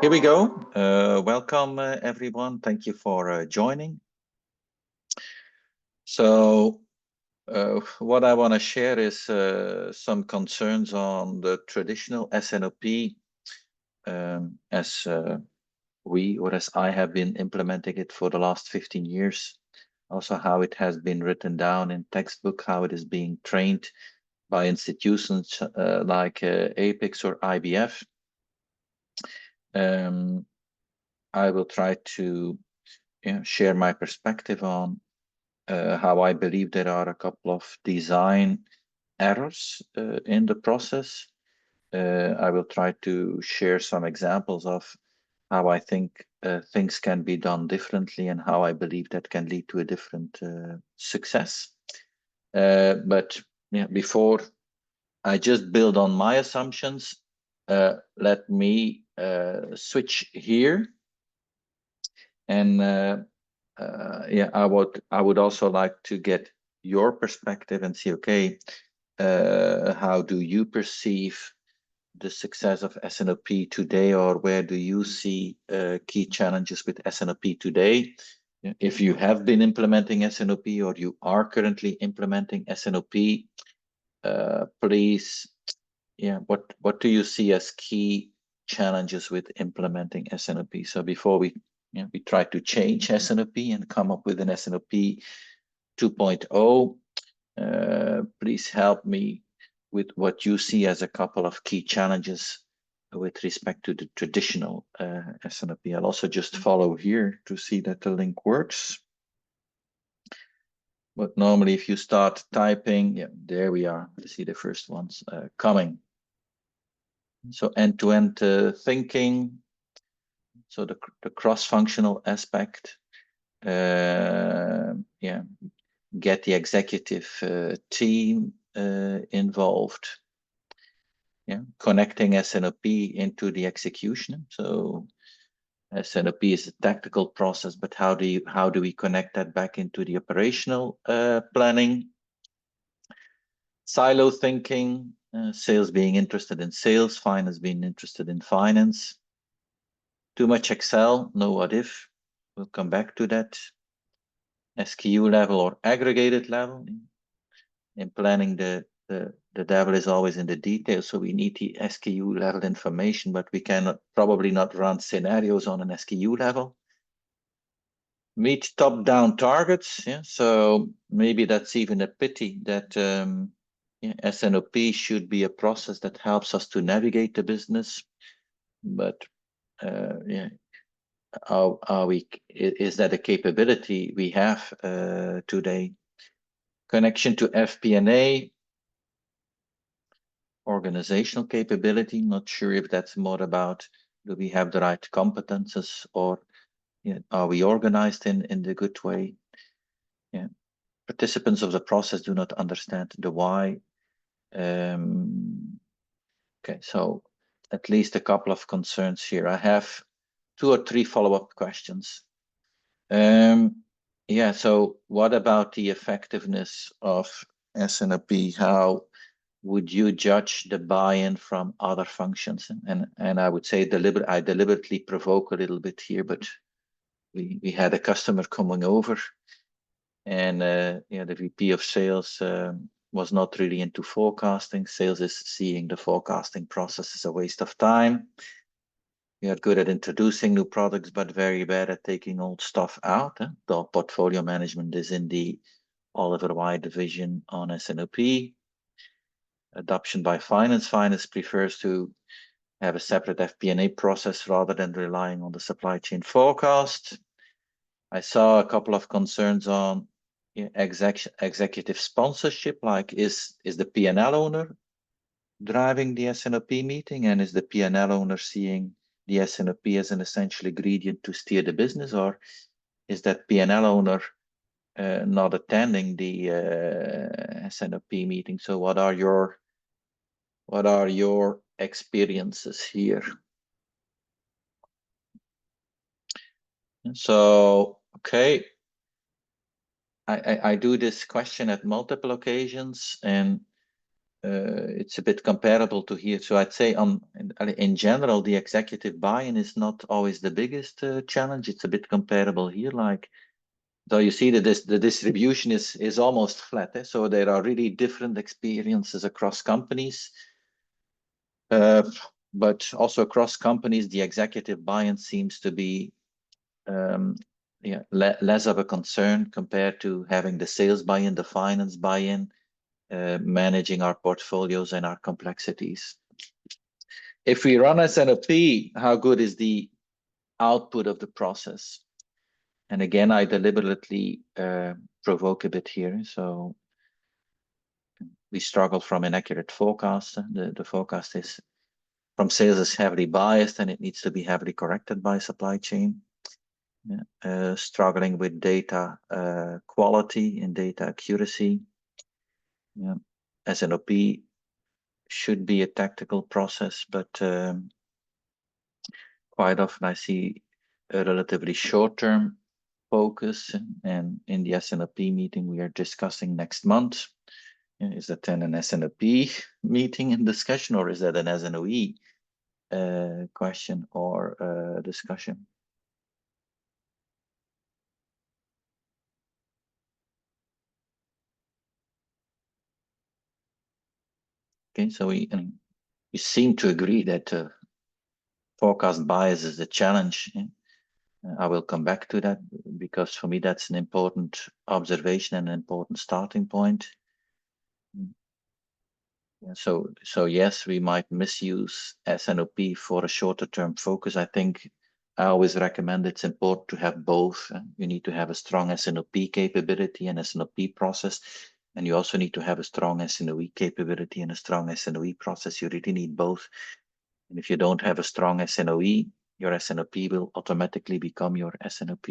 Here we go. Welcome, everyone. Thank you for joining. So what I want to share is some concerns on the traditional S&OP as as I have been implementing it for the last 15 years. Also how it has been written down in textbook, how it is being trained by institutions like APEX or IBF. I will try to share my perspective on how I believe there are a couple of design errors in the process. I will try to share some examples of how I think things can be done differently and how I believe that can lead to a different success. But before I just build on my assumptions, let me switch here. And I would also like to get your perspective and see, okay, how do you perceive the success of S&OP today, or where do you see key challenges with S&OP today? If you have been implementing S&OP or you are currently implementing S&OP, please, what do you see as key challenges with implementing S&OP? So before we try to change S&OP and come up with an S&OP 2.0, please help me with what you see as a couple of key challenges with respect to the traditional S&OP. I'll also just follow here to see that the link works. But normally if you start typing, there we are. I see the first ones coming. So end-to-end thinking. So the cross-functional aspect. Get the executive team involved. Connecting S&OP into the execution. So S&OP is a tactical process, but how do we connect that back into the operational planning? Silo thinking, sales being interested in sales, finance being interested in finance. Too much Excel, no what if. We'll come back to that. SKU level or aggregated level. In planning, the devil is always in the details, so we need the SKU level information, but we cannot probably not run scenarios on an SKU level. Meet top-down targets, so maybe that's even a pity that S&OP should be a process that helps us to navigate the business, but is that a capability we have today? Connection to FP&A, organizational capability. Not sure if that's more about, do we have the right competences, or are we organized in the good way? Participants of the process do not understand the why. Okay, so at least a couple of concerns here. I have 2 or 3 follow-up questions. So what about the effectiveness of S&OP? How would you judge the buy-in from other functions? And I would say I deliberately provoke a little bit here, but we had a customer coming over, and the VP of sales was not really into forecasting. Sales is seeing the forecasting process as a waste of time. We are good at introducing new products, but very bad at taking old stuff out. The portfolio management is in the Oliver Wyde division on S&OP. Adoption by finance. Finance prefers to have a separate FP&A process rather than relying on the supply chain forecast. I saw a couple of concerns on executive sponsorship, like is the P&L owner driving the S&OP meeting, and is the P&L owner seeing the S&OP as an essential ingredient to steer the business, or is that P&L owner not attending the S&OP meeting? So what are your experiences here? So, okay, I do this question at multiple occasions, and it's a bit comparable to here. So I'd say in general, the executive buy-in is not always the biggest challenge. It's a bit comparable here. Like, though you see that the distribution is almost flat. So there are really different experiences across companies. But also across companies, the executive buy-in seems to be less of a concern compared to having the sales buy-in, the finance buy-in, managing our portfolios and our complexities. If we run S&OP, how good is the output of the process? And again, I deliberately provoke a bit here. So we struggle from inaccurate forecast. The forecast is from sales is heavily biased and it needs to be heavily corrected by supply chain. Struggling with data quality and data accuracy. S&OP should be a tactical process, but quite often I see a relatively short-term focus. And in the S&OP meeting we are discussing next month, is that then an S&OP meeting and discussion, or is that an S&OE question or discussion? Okay, so we seem to agree that forecast bias is a challenge. I will come back to that because for me that's an important observation and an important starting point. So yes, we might misuse S&OP for a shorter term focus. I think I always recommend it's important to have both. You need to have a strong S&OP capability and S&OP process, and you also need to have a strong S&OE capability and a strong S&OE process. You really need both. And if you don't have a strong S&OE, your S&OP will automatically become your S&OP.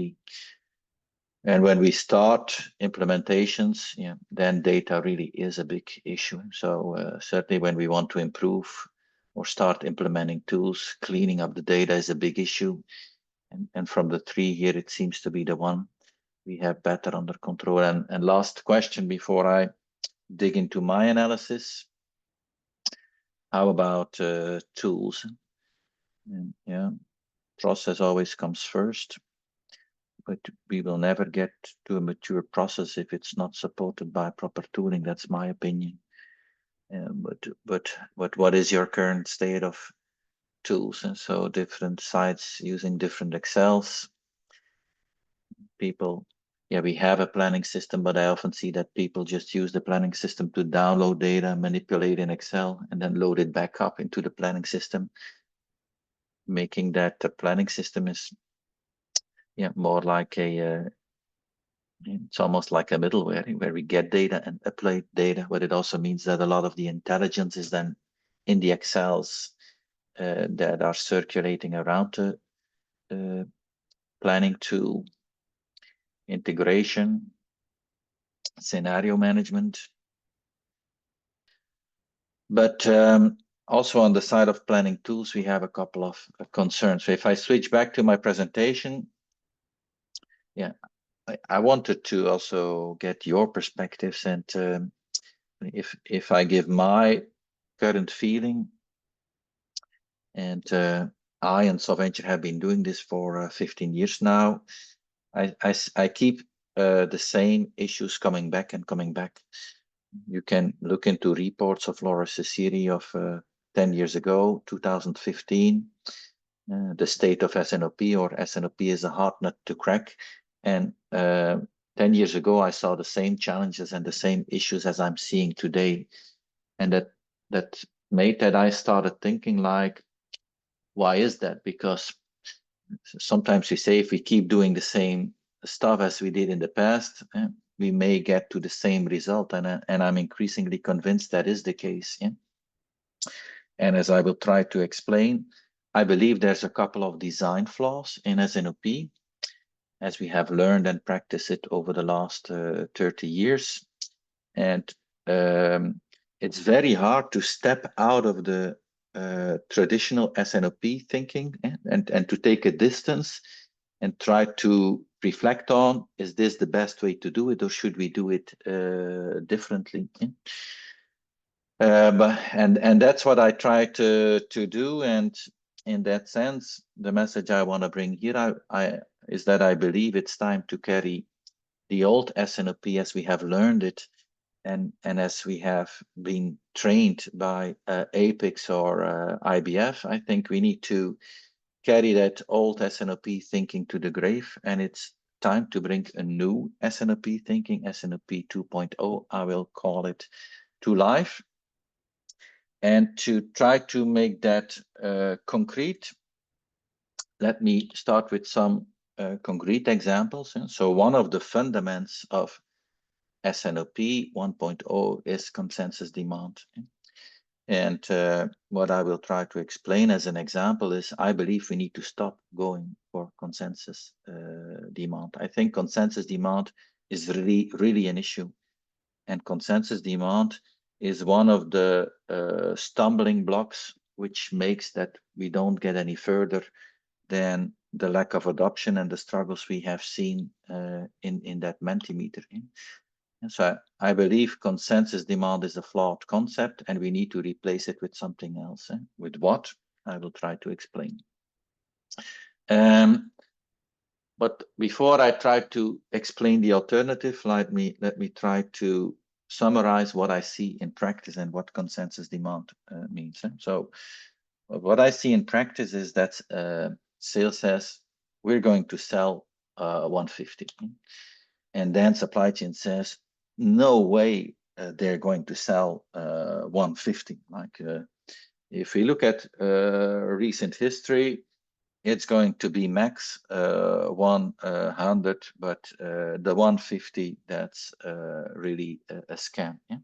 And when we start implementations, then data really is a big issue. So certainly when we want to improve or start implementing tools, cleaning up the data is a big issue. And from the three here, it seems to be the one we have better under control. And last question before I dig into my analysis. How about tools? And, process always comes first. But we will never get to a mature process if it's not supported by proper tooling. That's my opinion. But what is your current state of tools? And so different sites using different Excels. People, we have a planning system, but I often see that people just use the planning system to download data, manipulate in Excel, and then load it back up into the planning system, making that the planning system is more like it's almost like a middleware where we get data and apply data, but it also means that a lot of the intelligence is then in the Excels that are circulating around the planning tool, integration, scenario management. But also on the side of planning tools, we have a couple of concerns. So if I switch back to my presentation, I wanted to also get your perspectives, and if I give my current feeling, and I and Solventure have been doing this for 15 years now, I keep the same issues coming back and coming back. You can look into reports of Laura Ceciri of 10 years ago, 2015, the state of S&OP, or S&OP is a hard nut to crack. And 10 years ago, I saw the same challenges and the same issues as I'm seeing today. And that made that I started thinking like, why is that? Because sometimes we say if we keep doing the same stuff as we did in the past, we may get to the same result. And I'm increasingly convinced that is the case. And as I will try to explain, I believe there's a couple of design flaws in S&OP, as we have learned and practiced it over the last 30 years. And it's very hard to step out of the traditional S&OP thinking and to take a distance and try to reflect on, is this the best way to do it, or should we do it differently? And that's what I try to do. And in that sense, the message I want to bring here is that I believe it's time to carry the old S&OP as we have learned it, and as we have been trained by APIX or IBF. I think we need to carry that old S&OP thinking to the grave, and it's time to bring a new S&OP thinking, S&OP 2.0, I will call it, to life, and to try to make that concrete. Let me start with some concrete examples. So one of the fundamentals of S&OP 1.0 is consensus demand. And what I will try to explain as an example is I believe we need to stop going for consensus demand. I think consensus demand is really an issue. And consensus demand is one of the stumbling blocks which makes that we don't get any further than the lack of adoption and the struggles we have seen in that Mentimeter. So I believe consensus demand is a flawed concept, and we need to replace it with something else. With what? I will try to explain. But before I try to explain the alternative, let me try to summarize what I see in practice and what consensus demand means. So what I see in practice is that sales says we're going to sell 150, and then supply chain says no way they're going to sell 150. Like if we look at recent history, it's going to be max 100, but the 150, that's really a scam. Yeah?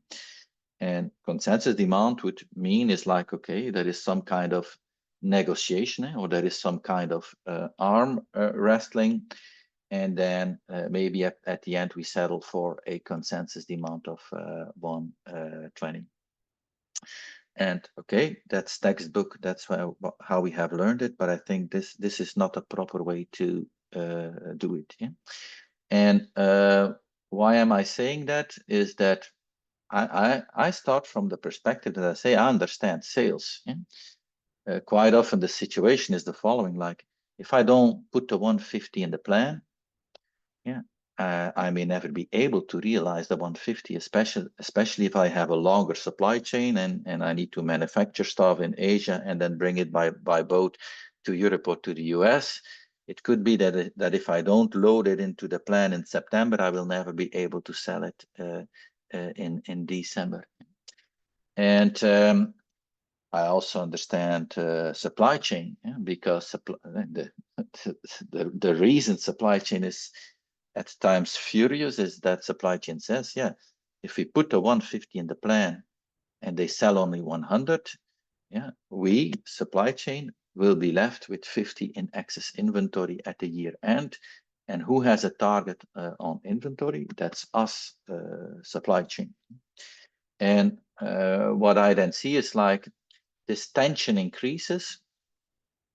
And consensus demand would mean is like, okay, there is some kind of negotiation, or there is some kind of arm wrestling, and then maybe at the end we settle for a consensus demand of 120. And okay, that's textbook, that's how we have learned it, but I think this is not a proper way to do it. Yeah? And why am I saying that? Is that I start from the perspective that I say I understand sales. Yeah? Quite often the situation is the following, like if I don't put the 150 in the plan, yeah, I may never be able to realize the 150, especially if I have a longer supply chain and I need to manufacture stuff in Asia and then bring it by boat to Europe or to the US. It could be that if I don't load it into the plan in September, I will never be able to sell it in December. And I also understand supply chain, yeah, because the reason supply chain is at times furious is that supply chain says, yeah, if we put a 150 in the plan and they sell only 100, yeah, we, supply chain, will be left with 50 in excess inventory at the year end. And who has a target on inventory? That's us, supply chain. And what I then see is like this tension increases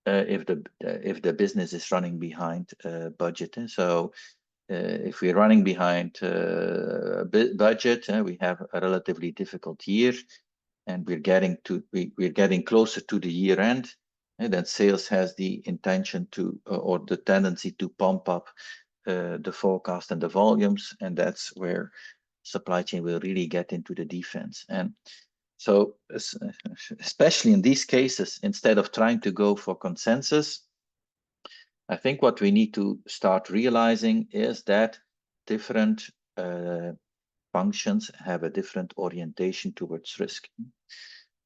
if the business is running behind budget. So if we're running behind budget, we have a relatively difficult year, and we're getting closer to the year end, and then sales has the intention to or the tendency to pump up the forecast and the volumes, and that's where supply chain will really get into the defense. And so especially in these cases, instead of trying to go for consensus, I think what we need to start realizing is that different functions have a different orientation towards risk.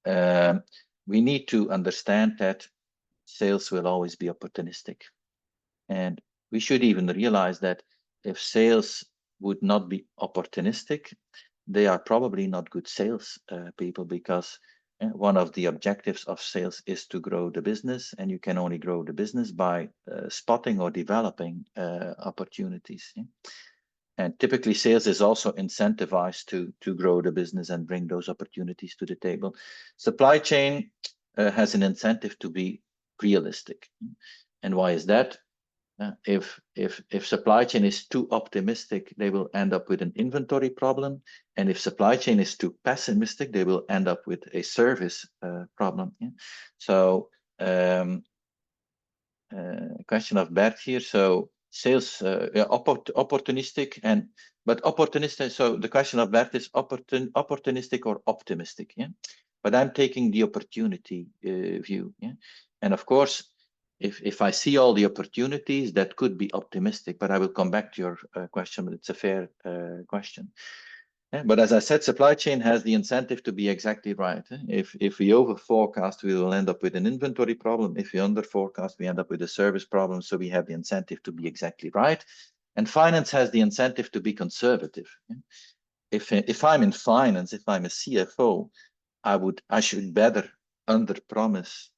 We need to understand that sales will always be opportunistic. And we should even realize that if sales would not be opportunistic, they are probably not good sales people, because one of the objectives of sales is to grow the business, and you can only grow the business by spotting or developing opportunities. Yeah? And typically sales is also incentivized to grow the business and bring those opportunities to the table. Supply chain has an incentive to be realistic. And why is that? If supply chain is too optimistic, they will end up with an inventory problem, and if supply chain is too pessimistic, they will end up with a service problem. Yeah? So question of Bert here. So sales opportunistic but opportunistic. So the question of Bert is opportunistic or optimistic. Yeah, but I'm taking the opportunity view. Yeah, and of course, if I see all the opportunities, that could be optimistic. But I will come back to your question. But it's a fair question. Yeah, but as I said, supply chain has the incentive to be exactly right. If we over forecast, we will end up with an inventory problem. If we under forecast, we end up with a service problem. So we have the incentive to be exactly right. And finance has the incentive to be conservative. If I'm in finance, if I'm a CFO, I should better under promise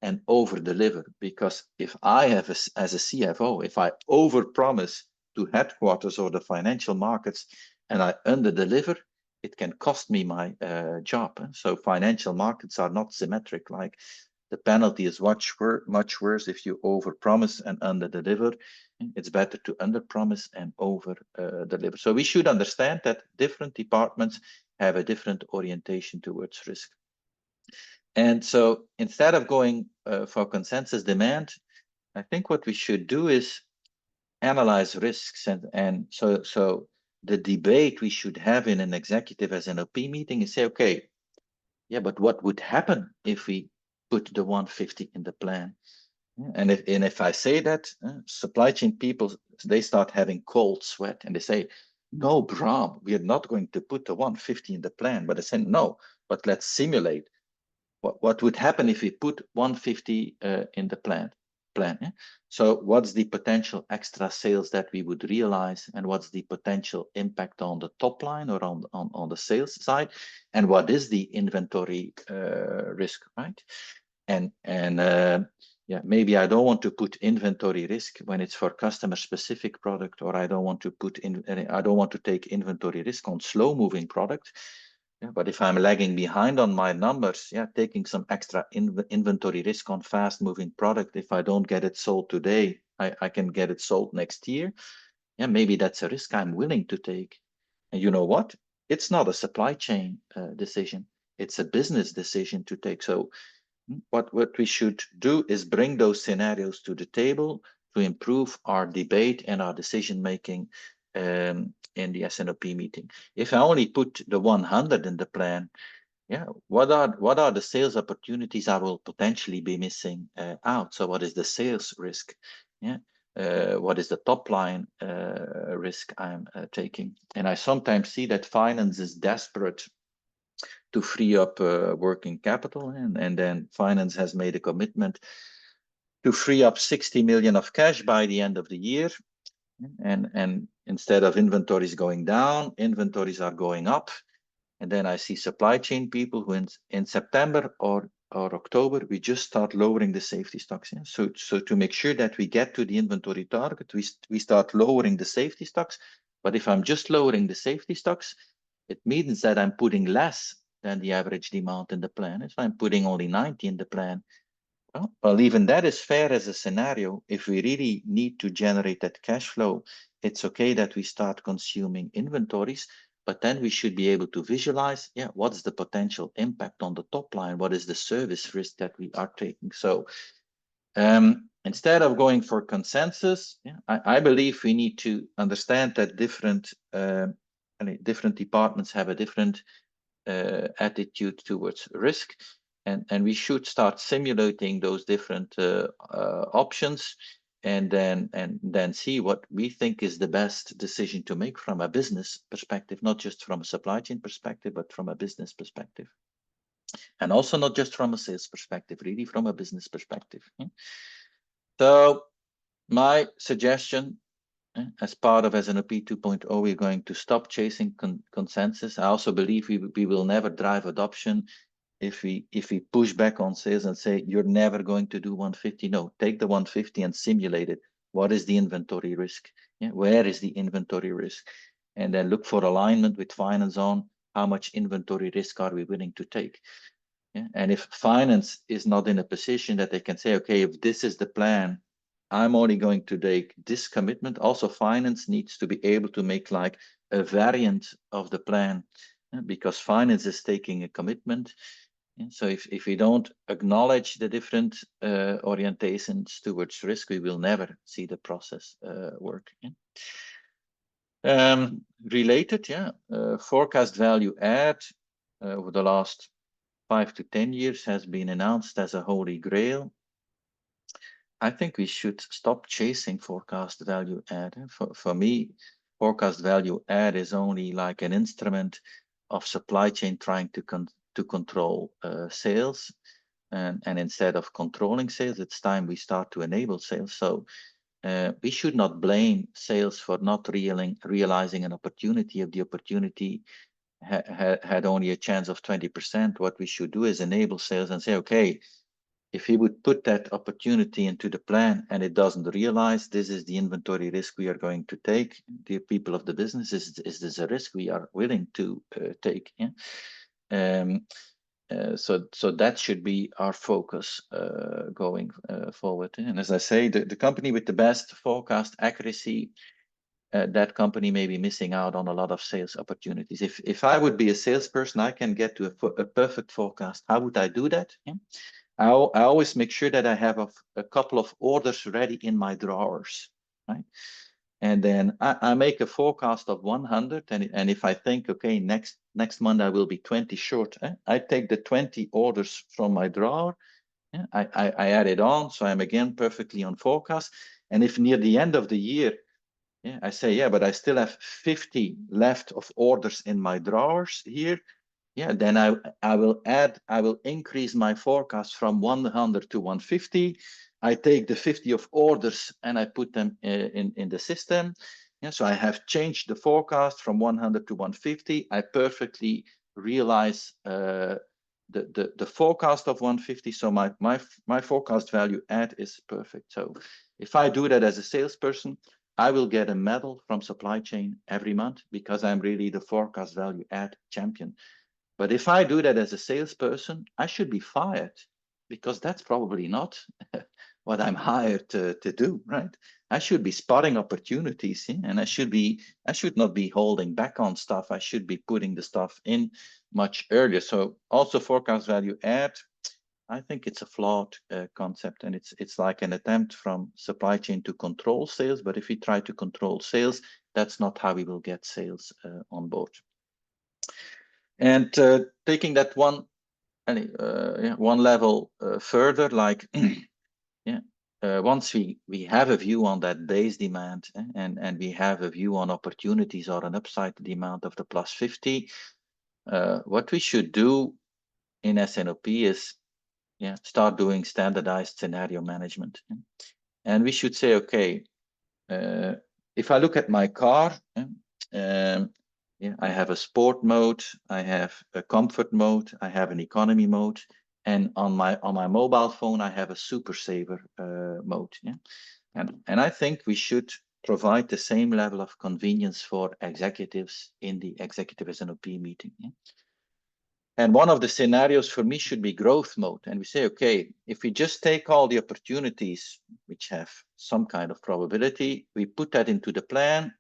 and over deliver, because if I have as a CFO, if I over promise to headquarters or the financial markets and I under deliver, it can cost me my job. So financial markets are not symmetric. Like the penalty is much worse if you over promise and under deliver. It's better to under promise and over deliver. So we should understand that different departments have a different orientation towards risk. And so instead of going for consensus demand, I think what we should do is analyze risks. And so the debate we should have in an executive S&OP meeting is say, okay, yeah, but what would happen if we put the 150 in the plan? And if I say that, supply chain people, they start having cold sweat and they say, no, Bram, we are not going to put the 150 in the plan. But I say, no, but let's simulate what would happen if we put 150 in the plan. Yeah? So what's the potential extra sales that we would realize, and what's the potential impact on the top line or on the sales side, and what is the inventory risk, right? And yeah, maybe I don't want to put inventory risk when it's for customer specific product, or I don't want to take inventory risk on slow moving product. Yeah, but if I'm lagging behind on my numbers, yeah, taking some extra inventory risk on fast moving product, if I don't get it sold today, I can get it sold next year. Yeah, maybe that's a risk I'm willing to take. And you know what? It's not a supply chain decision. It's a business decision to take. So what we should do is bring those scenarios to the table to improve our debate and our decision making in the S&OP meeting. If I only put the 100 in the plan, yeah, what are the sales opportunities I will potentially be missing out? So what is the sales risk? Yeah. What is the top line risk I'm taking? And I sometimes see that finance is desperate to free up working capital, and then finance has made a commitment to free up 60 million of cash by the end of the year. And instead of inventories going down, inventories are going up. And then I see supply chain people who in September or October, we just start lowering the safety stocks. Yeah? So to make sure that we get to the inventory target, we start lowering the safety stocks. But if I'm just lowering the safety stocks, it means that I'm putting less than the average demand in the plan. If I'm putting only 90 in the plan, well, even that is fair as a scenario. If we really need to generate that cash flow, it's okay that we start consuming inventories, but then we should be able to visualize, yeah, what's the potential impact on the top line? What is the service risk that we are taking? So instead of going for consensus, yeah, I believe we need to understand that different departments have a different attitude towards risk. And we should start simulating those different options, and then see what we think is the best decision to make from a business perspective, not just from a supply chain perspective, but from a business perspective. And also not just from a sales perspective, really from a business perspective. So my suggestion, as part of S&OP 2.0, we're going to stop chasing consensus. I also believe we will never drive adoption if we push back on sales and say, you're never going to do 150. No, take the 150 and simulate it. What is the inventory risk? Yeah, where is the inventory risk? And then look for alignment with finance on how much inventory risk are we willing to take. Yeah? And if finance is not in a position that they can say, okay, if this is the plan, I'm only going to take this commitment. Also, finance needs to be able to make like a variant of the plan, because finance is taking a commitment. So if we don't acknowledge the different orientations towards risk, we will never see the process work. Related, forecast value add over the last 5 to 10 years has been announced as a holy grail. I think we should stop chasing forecast value add. For me, forecast value add is only like an instrument of supply chain trying to control sales. And instead of controlling sales, it's time we start to enable sales. So we should not blame sales for not realizing an opportunity if the opportunity had only a chance of 20%. What we should do is enable sales and say, okay, if he would put that opportunity into the plan and it doesn't realize, this is the inventory risk we are going to take. Dear people of the business, is this a risk we are willing to take? So that should be our focus going forward. And as I say, the company with the best forecast accuracy, that company may be missing out on a lot of sales opportunities. If I would be a salesperson, I can get to a perfect forecast. How would I do that? I always make sure that I have a couple of orders ready in my drawers, right? And then I make a forecast of 100, and if I think, okay, next month I will be 20 short, I take the 20 orders from my drawer, I add it on, so I'm again perfectly on forecast. And if near the end of the year, I say, but I still have 50 left of orders in my drawers here, then I will increase my forecast from 100 to 150. I take the 50 of orders and I put them in the system. So I have changed the forecast from 100 to 150. I perfectly realize the forecast of 150. So my forecast value add is perfect. So if I do that as a salesperson, I will get a medal from supply chain every month because I'm really the forecast value add champion. But if I do that as a salesperson, I should be fired because that's probably not what I'm hired to do, right? I should be spotting opportunities, and I should not be holding back on stuff. I should be putting the stuff in much earlier. So also forecast value add, I think it's a flawed concept, and it's like an attempt from supply chain to control sales. But if we try to control sales, that's not how we will get sales on board. And taking that one level further, like once we have a view on that base demand and we have a view on opportunities or an upside demand of the plus 50, what we should do in S&OP is start doing standardized scenario management. And we should say, okay, if I look at my car, I have a sport mode, I have a comfort mode, I have an economy mode, and on my mobile phone I have a super saver mode. And I think we should provide the same level of convenience for executives in the executive S&OP meeting. And one of the scenarios for me should be growth mode. And we say, okay, if we just take all the opportunities which have some kind of probability, we put that into the plan,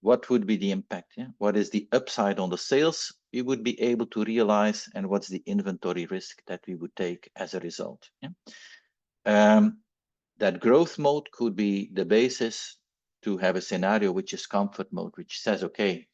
what would be the impact? What is the upside on the sales we would be able to realize, and what's the inventory risk that we would take as a result? That growth mode could be the basis to have a scenario which is comfort mode, which says, okay,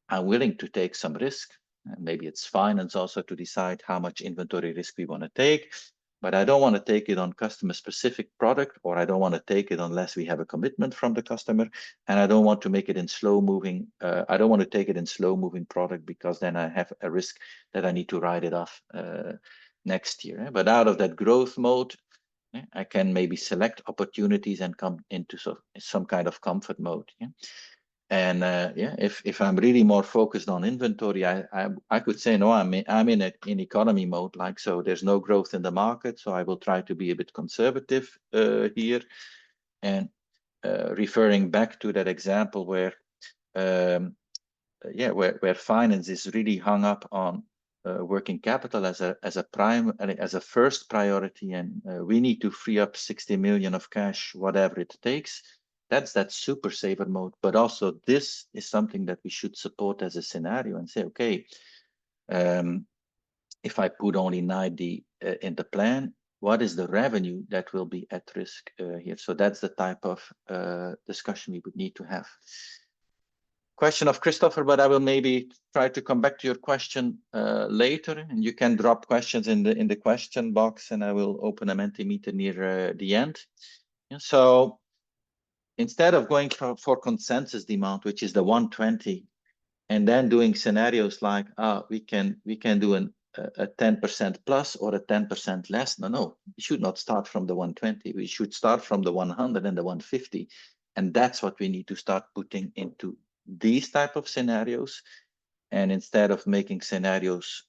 I'm willing to take some risk. And maybe it's finance also to decide how much inventory risk we want to take, but I don't want to take it on customer specific product, or I don't want to take it unless we have a commitment from the customer. And I don't want to make it in slow moving. I don't want to take it in slow moving product because then I have a risk that I need to write it off next year. But out of that growth mode, I can maybe select opportunities and come into some kind of comfort mode. And if I'm really more focused on inventory, I could say, no, I'm in economy mode, like, so there's no growth in the market, so I will try to be a bit conservative here. And referring back to that example where finance is really hung up on working capital as a first priority, and we need to free up 60 million of cash, whatever it takes. That's that super saver mode. But also this is something that we should support as a scenario and say, okay, if I put only 90 in the plan, what is the revenue that will be at risk here? So that's the type of discussion we would need to have. Question of Christopher, but I will maybe try to come back to your question later, and you can drop questions in the question box, and I will open a Mentimeter near the end. So instead of going for consensus demand, which is the 120, and then doing scenarios like we can do a 10% plus or a 10% less. No, we should not start from the 120. We should start from the 100 and the 150, and that's what we need to start putting into these type of scenarios. And instead of making scenarios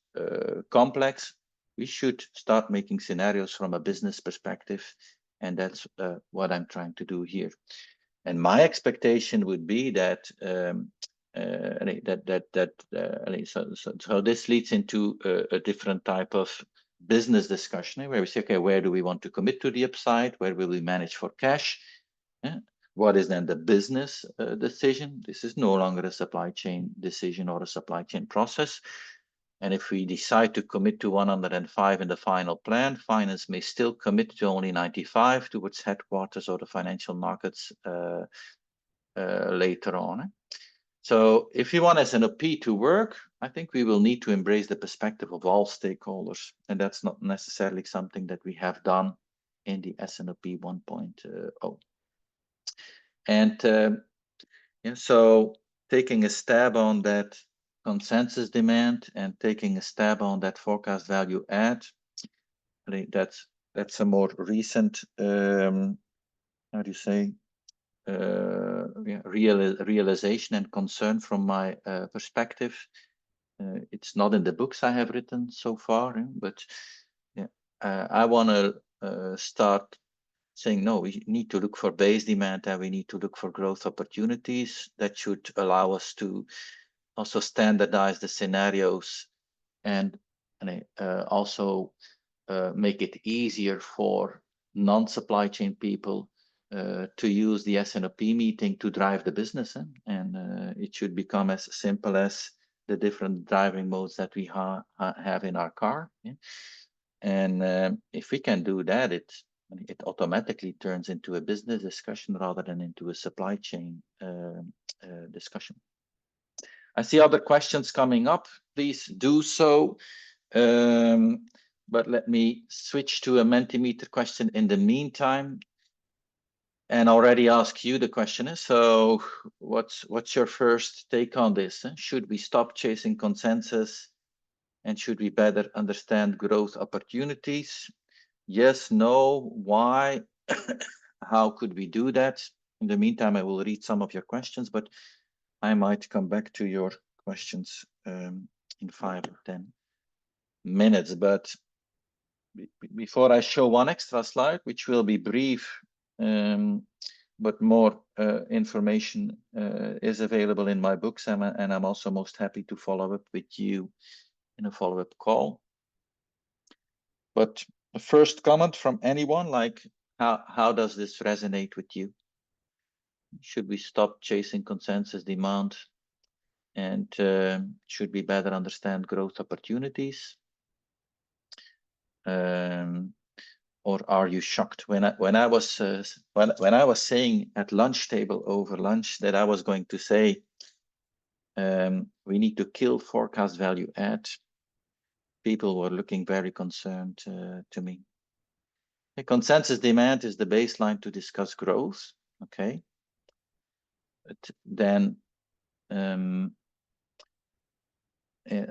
complex, we should start making scenarios from a business perspective, and that's what I'm trying to do here. And my expectation would be that so this leads into a different type of business discussion where we say, okay, where do we want to commit to the upside? Where will we manage for cash? What is then the business decision? This is no longer a supply chain decision or a supply chain process. And if we decide to commit to 105 in the final plan, finance may still commit to only 95 towards headquarters or the financial markets later on. So if we want S&OP to work, I think we will need to embrace the perspective of all stakeholders. And that's not necessarily something that we have done in the S&OP 1.0. And so taking a stab on that consensus demand and taking a stab on that forecast value add, I think that's a more recent, how do you say, realization and concern from my perspective. It's not in the books I have written so far, but I want to start saying, no, we need to look for base demand and we need to look for growth opportunities that should allow us to also standardize the scenarios and also make it easier for non-supply chain people to use the S&OP meeting to drive the business. And it should become as simple as the different driving modes that we have in our car. And if we can do that, it automatically turns into a business discussion rather than into a supply chain discussion. I see other questions coming up. Please do so. But let me switch to a Mentimeter question in the meantime, and already ask you the question. So what's your first take on this? Should we stop chasing consensus, and should we better understand growth opportunities? Yes, no, why? How could we do that? In the meantime, I will read some of your questions, but I might come back to your questions in 5 or 10 minutes. But before I show one extra slide, which will be brief, but more information is available in my books, and I'm also most happy to follow up with you in a follow-up call. But the first comment from anyone, like, how does this resonate with you? Should we stop chasing consensus demand, and should we better understand growth opportunities? Or are you shocked when I was saying at lunch table over lunch that I was going to say we need to kill forecast value add? People were looking very concerned to me. The consensus demand is the baseline to discuss growth. Okay. But then,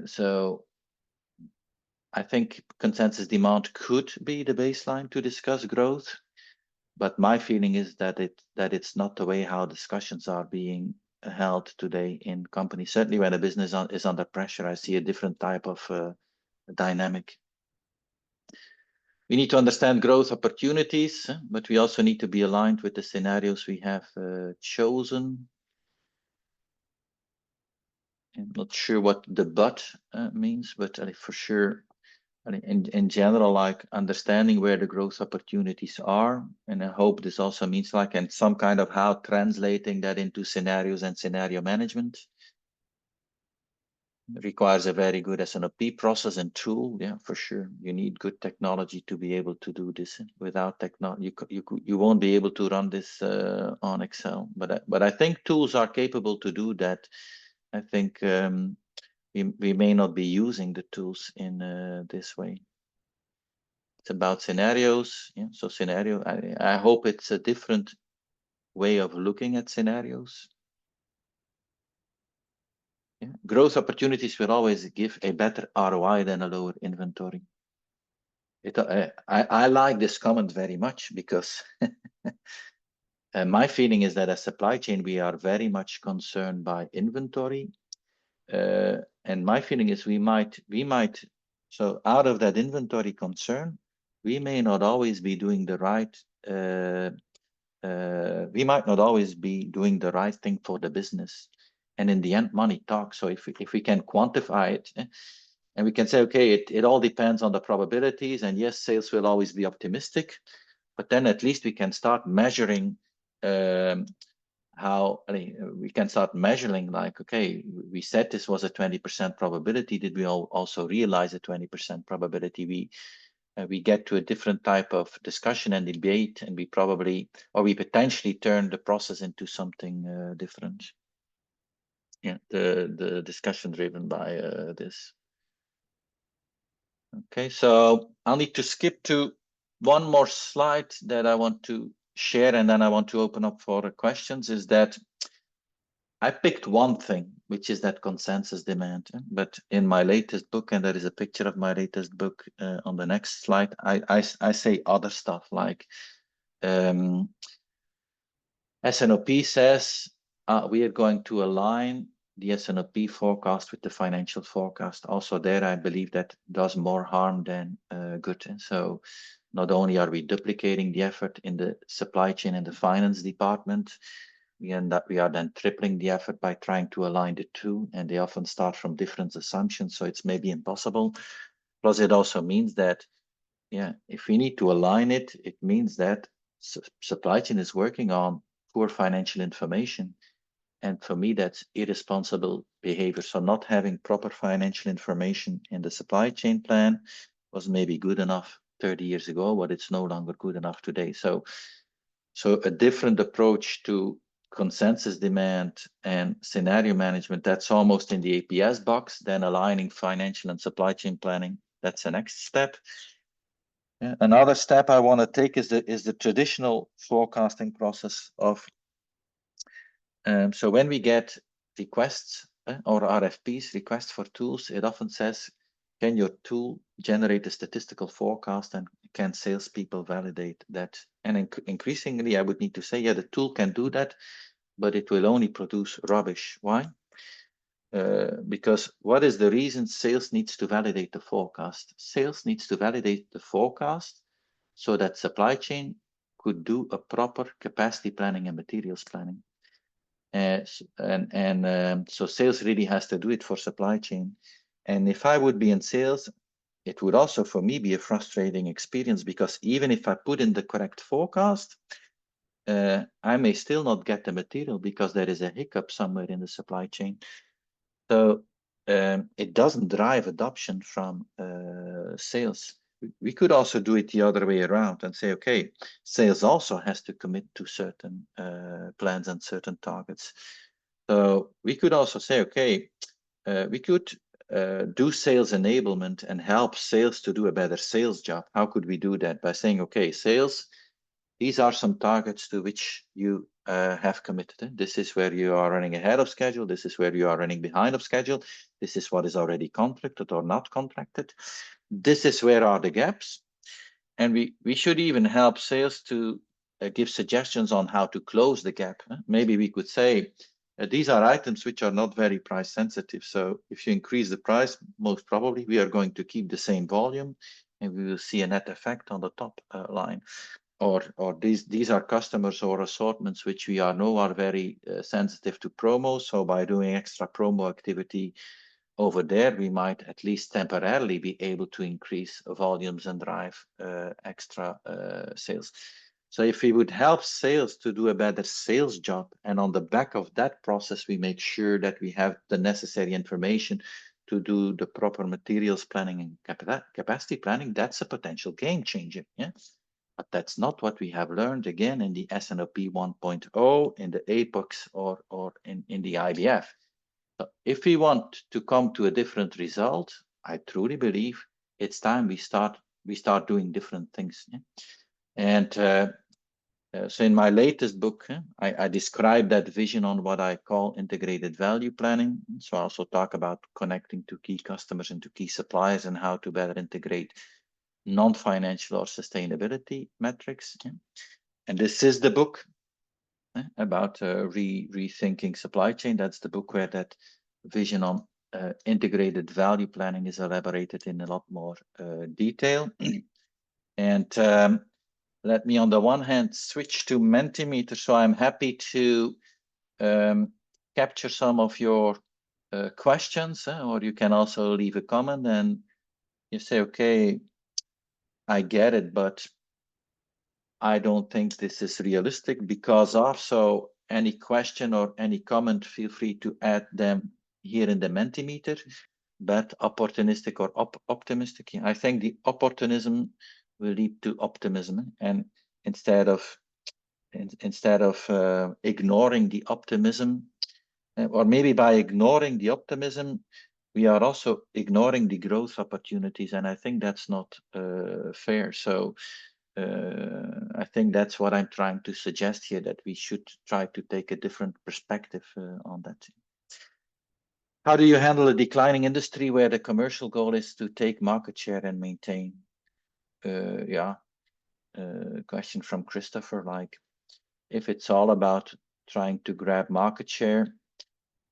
so I think consensus demand could be the baseline to discuss growth, but my feeling is that it's not the way how discussions are being held today in companies. Certainly, when a business is under pressure, I see a different type of dynamic. We need to understand growth opportunities, but we also need to be aligned with the scenarios we have chosen. I'm not sure what the but means, but for sure, in general, like understanding where the growth opportunities are. And I hope this also means like, and some kind of how translating that into scenarios and scenario management. Requires a very good S&OP process and tool. Yeah, for sure. You need good technology to be able to do this. Without technology, you won't be able to run this on Excel. But I think tools are capable to do that. I think we may not be using the tools in this way. It's about scenarios. Yeah, so scenario. I hope it's a different way of looking at scenarios. Yeah. Growth opportunities will always give a better ROI than a lower inventory. I like this comment very much because my feeling is that as supply chain, we are very much concerned by inventory. And my feeling is we might, so out of that inventory concern, we may not always be doing the right, we might not always be doing the right thing for the business. And in the end, money talks. So if we can quantify it, and we can say, okay, it all depends on the probabilities. And yes, sales will always be optimistic, but then at least we can start measuring how we can start measuring like, okay, we said this was a 20% probability. Did we also realize a 20% probability? We get to a different type of discussion and debate, and we potentially turn the process into something different. Yeah, the discussion driven by this. Okay, so I'll need to skip to one more slide that I want to share, and then I want to open up for questions, is that I picked one thing, which is that consensus demand. But in my latest book, and there is a picture of my latest book on the next slide, I say other stuff like S&OP says we are going to align the S&OP forecast with the financial forecast. Also there, I believe that does more harm than good. And so not only are we duplicating the effort in the supply chain and the finance department, we are then tripling the effort by trying to align the two, and they often start from different assumptions, so it's maybe impossible. Plus, it also means that, yeah, if we need to align it, it means that supply chain is working on poor financial information. And for me, that's irresponsible behavior. So not having proper financial information in the supply chain plan was maybe good enough 30 years ago, but it's no longer good enough today. So a different approach to consensus demand and scenario management, that's almost in the APS box. Then aligning financial and supply chain planning, that's the next step. Yeah. Another step I want to take is the traditional forecasting process of so when we get requests or RFPs, requests for tools, it often says, can your tool generate a statistical forecast, and can salespeople validate that? And increasingly, I would need to say, yeah, the tool can do that, but it will only produce rubbish. Why? Because what is the reason sales needs to validate the forecast? Sales needs to validate the forecast so that supply chain could do a proper capacity planning and materials planning. So sales really has to do it for supply chain. And if I would be in sales, it would also for me be a frustrating experience, because even if I put in the correct forecast, I may still not get the material because there is a hiccup somewhere in the supply chain. So it doesn't drive adoption from sales. We could also do it the other way around and say, okay, sales also has to commit to certain plans and certain targets. So we could also say, okay, we could do sales enablement and help sales to do a better sales job. How could we do that? By saying, okay, sales, these are some targets to which you have committed. This is where you are running ahead of schedule. This is where you are running behind of schedule. This is what is already contracted or not contracted. This is where are the gaps. And we should even help sales to give suggestions on how to close the gap. Maybe we could say, these are items which are not very price sensitive. So if you increase the price, most probably we are going to keep the same volume, and we will see a net effect on the top line. or these are customers or assortments which we know are very sensitive to promo. So by doing extra promo activity over there, we might at least temporarily be able to increase volumes and drive extra sales. So if we would help sales to do a better sales job, and on the back of that process, we make sure that we have the necessary information to do the proper materials planning and capacity planning, that's a potential game changer. Yeah. But that's not what we have learned again in the S&OP 1.0, in the APOX, or in the IBF. So if we want to come to a different result, I truly believe it's time we start doing different things. Yeah? And so in my latest book, I describe that vision on what I call integrated value planning. So I also talk about connecting to key customers and to key suppliers and how to better integrate non-financial or sustainability metrics. Yeah? And this is the book about rethinking supply chain. That's the book where that vision on integrated value planning is elaborated in a lot more detail. And let me, on the one hand, switch to Mentimeter. So I'm happy to capture some of your questions, or you can also leave a comment and you say, okay, I get it, but I don't think this is realistic because of. So any question or any comment, feel free to add them here in the Mentimeter, but opportunistic or optimistic. I think the opportunism will lead to optimism, and instead of ignoring the optimism, or maybe by ignoring the optimism, we are also ignoring the growth opportunities, and I think that's not fair. So I think that's what I'm trying to suggest here, that we should try to take a different perspective on that. How do you handle a declining industry where the commercial goal is to take market share and maintain? Question from Christopher, like, if it's all about trying to grab market share,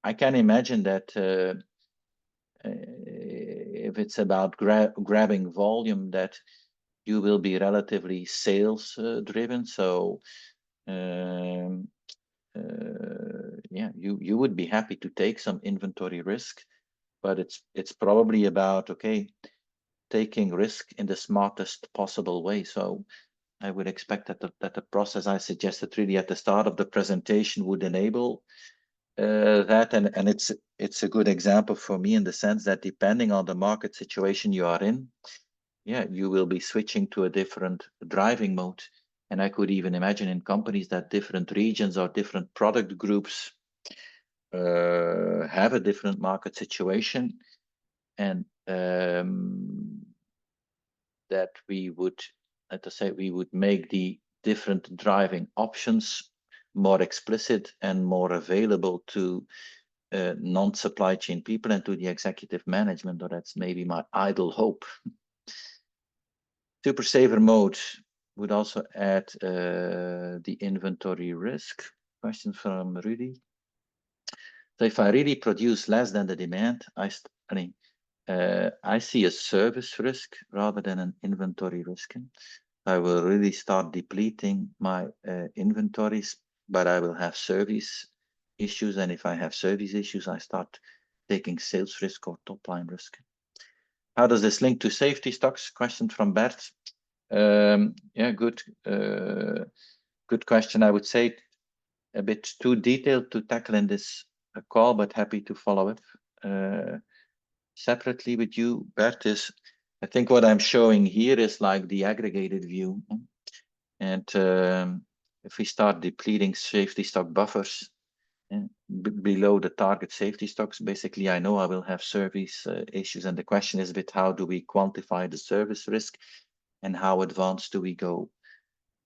I can imagine that if it's about grabbing volume, that you will be relatively sales driven. So you would be happy to take some inventory risk, but it's probably about, okay, taking risk in the smartest possible way. So I would expect that the process I suggested really at the start of the presentation would enable that, and it's a good example for me in the sense that depending on the market situation you are in, you will be switching to a different driving mode. And I could even imagine in companies that different regions or different product groups have a different market situation, and that we would, let us say, we would make the different driving options more explicit and more available to non-supply chain people and to the executive management, or that's maybe my idle hope. Super saver mode would also add the inventory risk. Question from Rudy. So if I really produce less than the demand, I see a service risk rather than an inventory risk. I will really start depleting my inventories, but I will have service issues. And if I have service issues, I start taking sales risk or top line risk. How does this link to safety stocks? Question from Bert. Good question. I would say a bit too detailed to tackle in this call, but happy to follow up separately with you. Bert, I think what I'm showing here is like the aggregated view. And if we start depleting safety stock buffers below the target safety stocks, basically I know I will have service issues. And the question is a bit, how do we quantify the service risk and how advanced do we go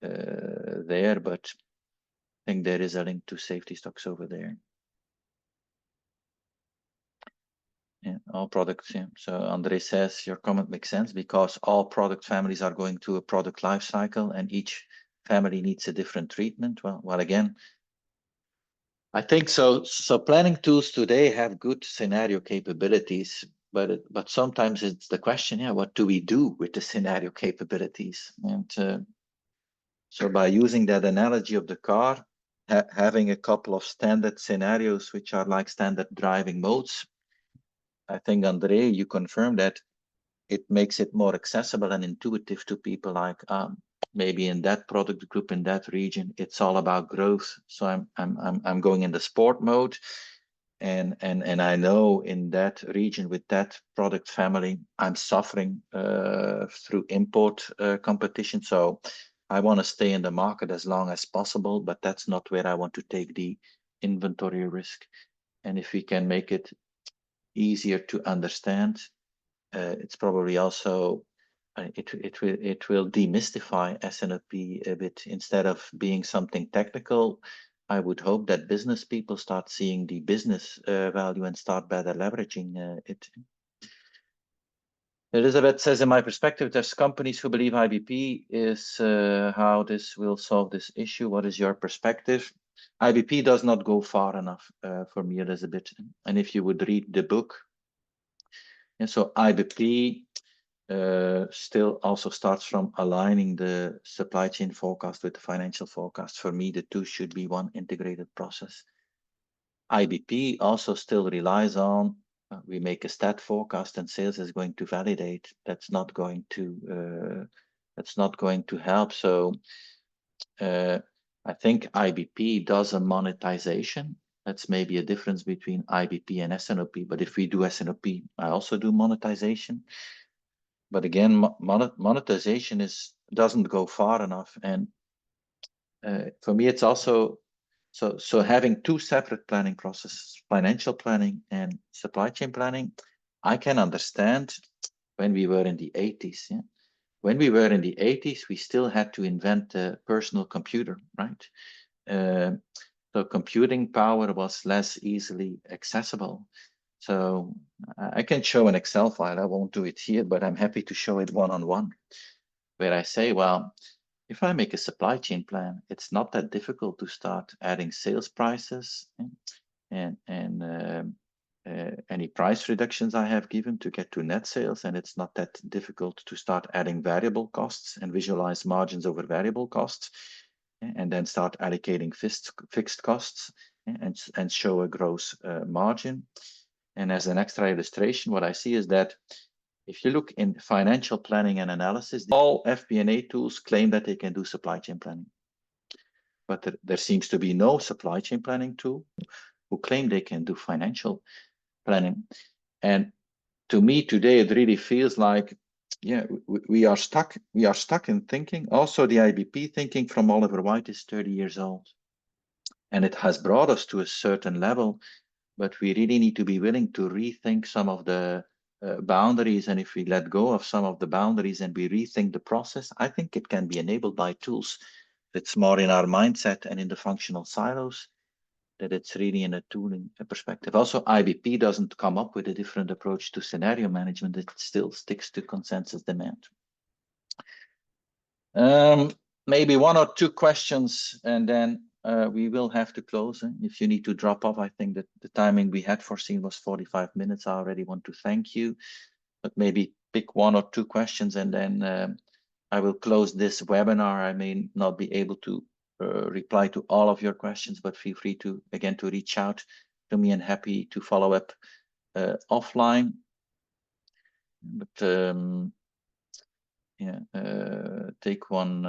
there? But I think there is a link to safety stocks over there. Yeah, all products. Yeah. So Andre says your comment makes sense because all product families are going through a product life cycle and each family needs a different treatment. Well, again, I think so. So planning tools today have good scenario capabilities, but sometimes it's the question, what do we do with the scenario capabilities? And So by using that analogy of the car, having a couple of standard scenarios, which are like standard driving modes, I think, Andre, you confirmed that it makes it more accessible and intuitive to people, like maybe in that product group, in that region, it's all about growth. So I'm going in the sport mode. And I know in that region with that product family, I'm suffering through import competition. So I want to stay in the market as long as possible, but that's not where I want to take the inventory risk. And if we can make it easier to understand, it's probably also it will demystify S&OP a bit. Instead of being something technical, I would hope that business people start seeing the business value and start better leveraging it. Elizabeth says, in my perspective, there's companies who believe IBP is how this will solve this issue. What is your perspective? IBP does not go far enough for me, Elizabeth. And if you would read the book, and so IBP still also starts from aligning the supply chain forecast with the financial forecast. For me, the two should be one integrated process. IBP also still relies on we make a stat forecast and sales is going to validate. That's not going to help. So I think IBP does a monetization. That's maybe a difference between IBP and S&OP. But if we do S&OP, I also do monetization. But again, monetization doesn't go far enough. And for me, it's also so having two separate planning processes, financial planning and supply chain planning. I can understand when we were in the 80s. Yeah? When we were in the 80s, we still had to invent a personal computer, right? So computing power was less easily accessible. So I can show an Excel file. I won't do it here, but I'm happy to show it one-on-one, where I say, well, if I make a supply chain plan, it's not that difficult to start adding sales prices and any price reductions I have given to get to net sales. And it's not that difficult to start adding variable costs and visualize margins over variable costs, and then start allocating fixed costs and show a gross margin. And as an extra illustration, what I see is that if you look in financial planning and analysis, all FP&A tools claim that they can do supply chain planning. But there seems to be no supply chain planning tool who claim they can do financial planning. And to me today, it really feels like, yeah, we are stuck. We are stuck in thinking. Also, the IBP thinking from Oliver White is 30 years old. And it has brought us to a certain level, but we really need to be willing to rethink some of the boundaries. And if we let go of some of the boundaries and we rethink the process, I think it can be enabled by tools. It's more in our mindset and in the functional silos that it's really in a tooling perspective. Also, IBP doesn't come up with a different approach to scenario management. It still sticks to consensus demand. Maybe one or two questions, and then we will have to close. If you need to drop off, I think that the timing we had foreseen was 45 minutes. I already want to thank you, but maybe pick one or two questions, and then I will close this webinar. I may not be able to reply to all of your questions, but feel free to, again, to reach out to me, and happy to follow up offline. But yeah, take one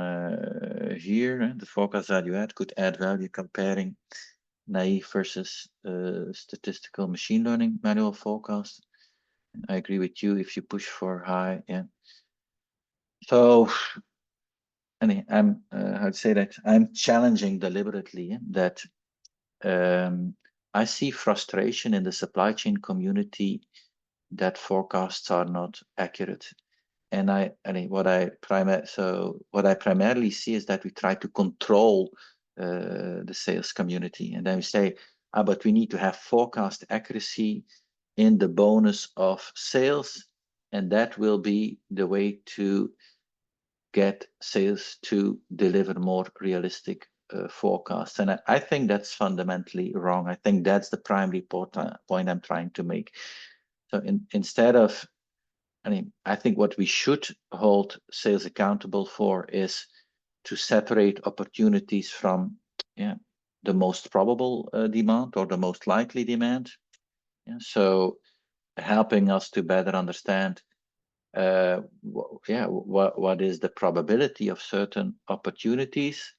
here. The forecast value add could add value comparing naive versus statistical machine learning manual forecast. And I agree with you if you push for high. Yeah. So, I'm how to say that I'm challenging deliberately that I see frustration in the supply chain community that forecasts are not accurate. And what I primarily see is that we try to control the sales community, and then we say, but we need to have forecast accuracy in the bonus of sales, and that will be the way to get sales to deliver more realistic forecasts. And I think that's fundamentally wrong. I think that's the primary point I'm trying to make. So instead of I think what we should hold sales accountable for is to separate opportunities from the most probable demand or the most likely demand. So helping us to better understand what is the probability of certain opportunities,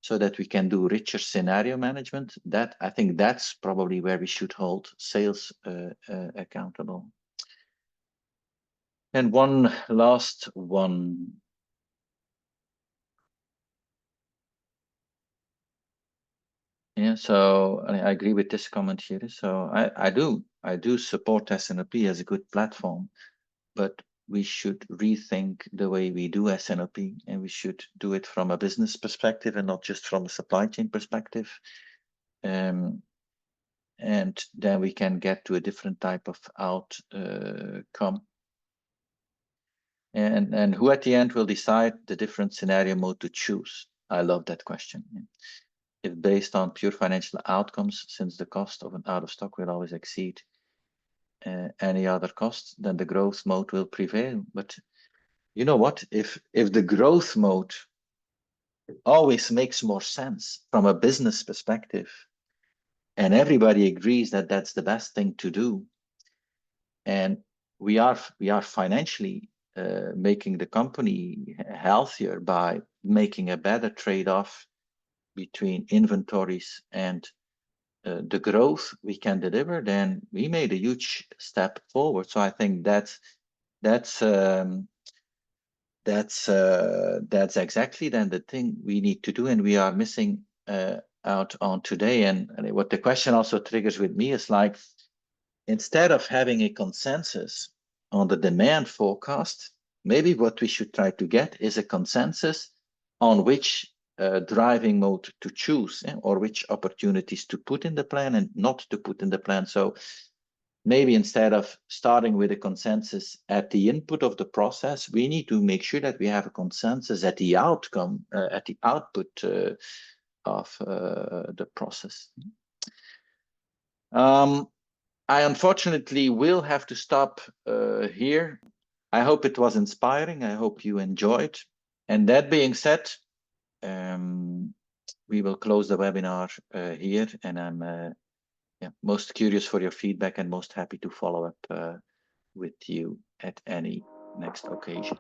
so that we can do richer scenario management. That, I think, that's probably where we should hold sales accountable. And one last one. Yeah, so I agree with this comment here. So I do support S&OP as a good platform, but we should rethink the way we do S&OP, and we should do it from a business perspective and not just from a supply chain perspective. And then we can get to a different type of outcome. And who at the end will decide the different scenario mode to choose? I love that question. If based on pure financial outcomes, since the cost of an out of stock will always exceed any other cost, then the growth mode will prevail. But you know what? If the growth mode always makes more sense from a business perspective, and everybody agrees that that's the best thing to do, and we are financially making the company healthier by making a better trade-off between inventories and the growth we can deliver, then we made a huge step forward. So I think that's exactly then the thing we need to do, and we are missing out on today. And what the question also triggers with me is like, instead of having a consensus on the demand forecast, maybe what we should try to get is a consensus on which driving mode to choose, or which opportunities to put in the plan and not to put in the plan. So maybe instead of starting with a consensus at the input of the process, we need to make sure that we have a consensus at the outcome, at the output of the process. I unfortunately will have to stop here. I hope it was inspiring. I hope you enjoyed. And that being said, we will close the webinar here, and I'm most curious for your feedback and most happy to follow up with you at any next occasion.